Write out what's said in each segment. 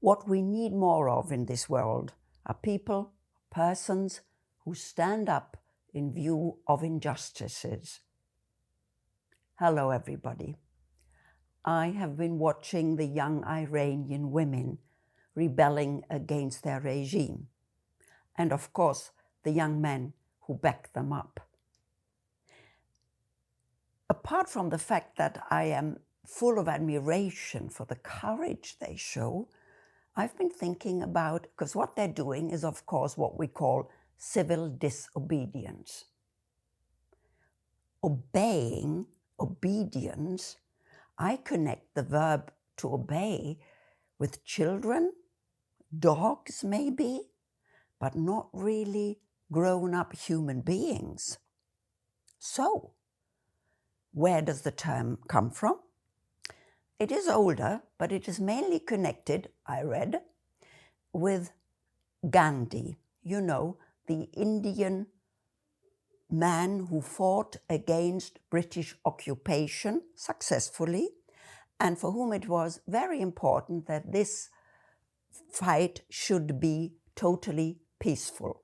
What we need more of in this world are people, persons who stand up in view of injustices. Hello, everybody. I have been watching the young Iranian women rebelling against their regime, and of course, the young men who back them up. Apart from the fact that I am full of admiration for the courage they show, I've been thinking about, because what they're doing is, of course, what we call civil disobedience. Obeying, obedience, I connect the verb to obey with children, dogs maybe, but not really grown-up human beings. So, where does the term come from? It is older, but it is mainly connected, I read, with Gandhi, you know, the Indian man who fought against British occupation successfully, and for whom it was very important that this fight should be totally peaceful.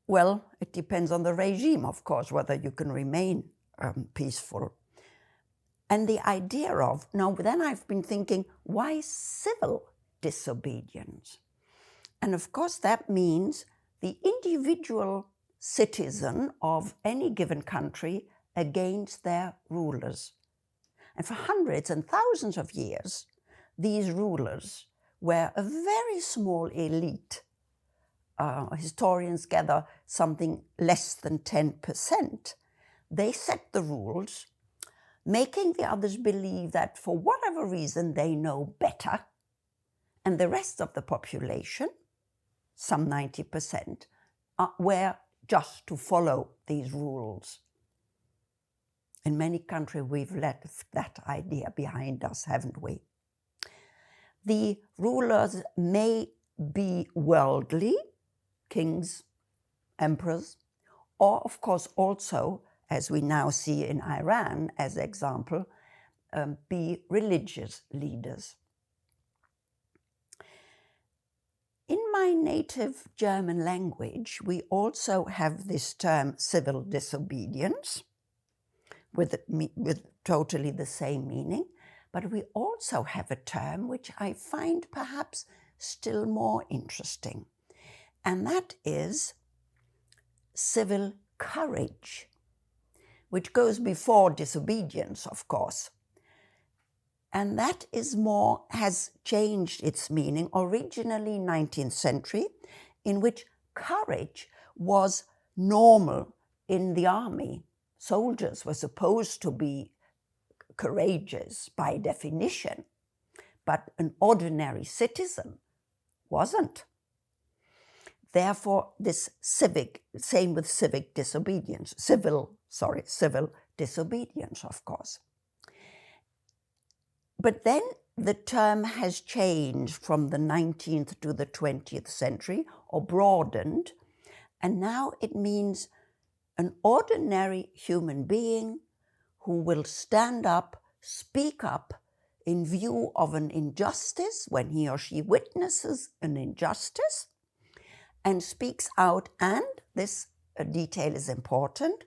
Well, it depends on the regime, of course, whether you can remain peaceful. And the idea of, now then I've been thinking, why civil disobedience? And of course that means the individual citizen of any given country against their rulers. And for hundreds and thousands of years, these rulers were a very small elite. Historians gather something less than 10%. They set the rules, making the others believe that for whatever reason they know better, and the rest of the population, some 90%, were just to follow these rules. In many countries we've left that idea behind us, haven't we? The rulers may be worldly, kings, emperors, or of course also, as we now see in Iran as example, be religious leaders. In my native German language, we also have this term civil disobedience with totally the same meaning, but we also have a term which I find perhaps still more interesting, and that is civil courage, which goes before disobedience, of course. And that is more, has changed its meaning, originally 19th century, in which courage was normal in the army. Soldiers were supposed to be courageous by definition, but an ordinary citizen wasn't. Therefore, same with civic disobedience, civil disobedience, of course. But then the term has changed from the 19th to the 20th century, or broadened, and now it means an ordinary human being who will stand up, speak up in view of an injustice when he or she witnesses an injustice, and speaks out, and this detail is important,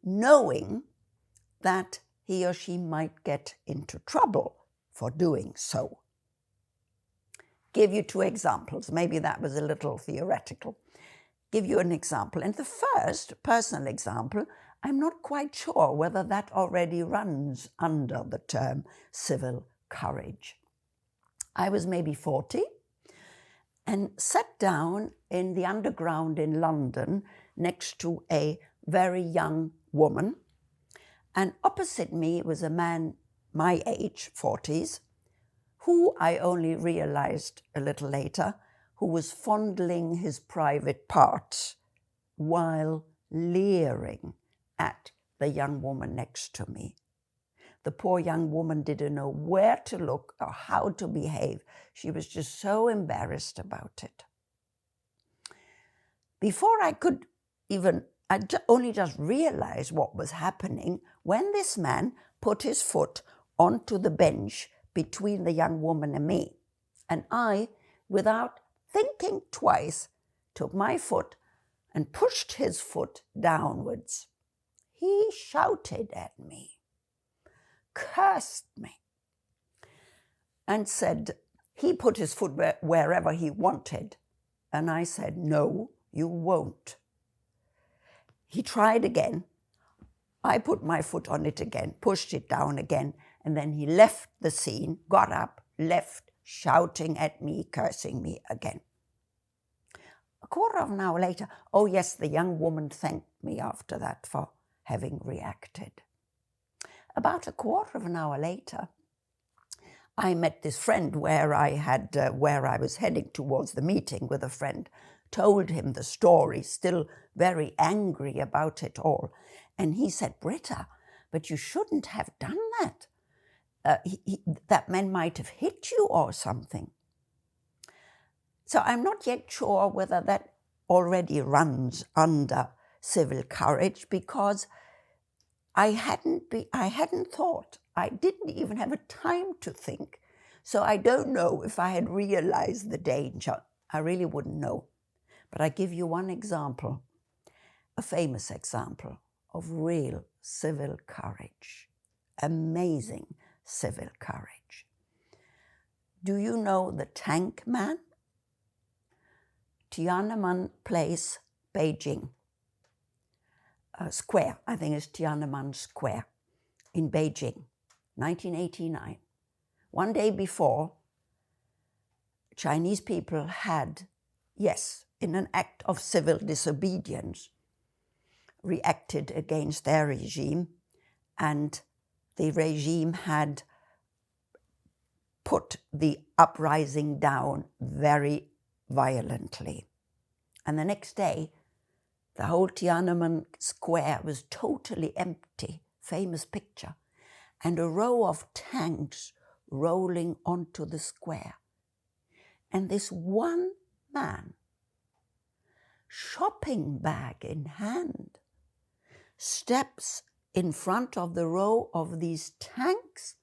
knowing that he or she might get into trouble for doing so. Give you two examples. Maybe that was a little theoretical. Give you an example. And the first personal example, I'm not quite sure whether that already runs under the term civil courage. I was maybe 40 and sat down in the underground in London next to a very young woman, and opposite me was a man my age, 40s, who I only realized a little later, who was fondling his private parts while leering at the young woman next to me. The poor young woman didn't know where to look or how to behave. She was just so embarrassed about it. Before I could even, only just realized what was happening when this man put his foot onto the bench between the young woman and me. And I, without thinking twice, took my foot and pushed his foot downwards. He shouted at me, cursed me, and said he put his foot wherever he wanted. And I said, no, you won't. He tried again. I put my foot on it again, pushed it down again, and then he left the scene, got up, left, shouting at me, cursing me again. A quarter of an hour later, oh yes, the young woman thanked me after that for having reacted. About a quarter of an hour later, I met this friend where I was heading towards the meeting with a friend, told him the story, still very angry about it all. And he said, Britta, but you shouldn't have done that. That man might have hit you or something. So I'm not yet sure whether that already runs under civil courage, because I hadn't thought. I didn't even have a time to think. So I don't know if I had realized the danger. I really wouldn't know. But I give you one example, a famous example of real civil courage, amazing civil courage. Do you know the Tankman? Tiananmen Place, Beijing. Square, I think it's Tiananmen Square in Beijing, 1989. One day before, Chinese people had, yes, in an act of civil disobedience, reacted against their regime, and the regime had put the uprising down very violently. And the next day, the whole Tiananmen Square was totally empty, famous picture, and a row of tanks rolling onto the square. And this one man, shopping bag in hand, steps in front of the row of these tanks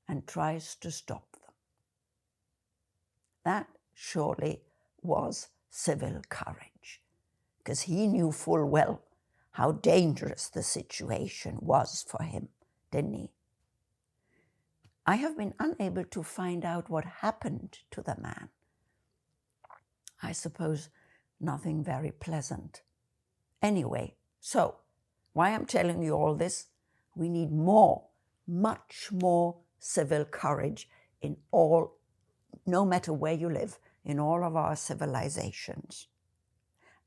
and tries to stop them. That surely was civil courage, because he knew full well how dangerous the situation was for him, didn't he? I have been unable to find out what happened to the man. I suppose nothing very pleasant. Anyway, so why I'm telling you all this, we need more, much more civil courage in all, no matter where you live, in all of our civilizations.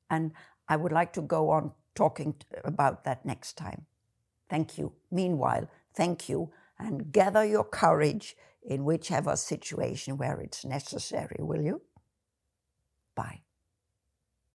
And I would like to go on talking about that next time. Thank you. Meanwhile, thank you, and gather your courage in whichever situation where it's necessary, will you? Bye.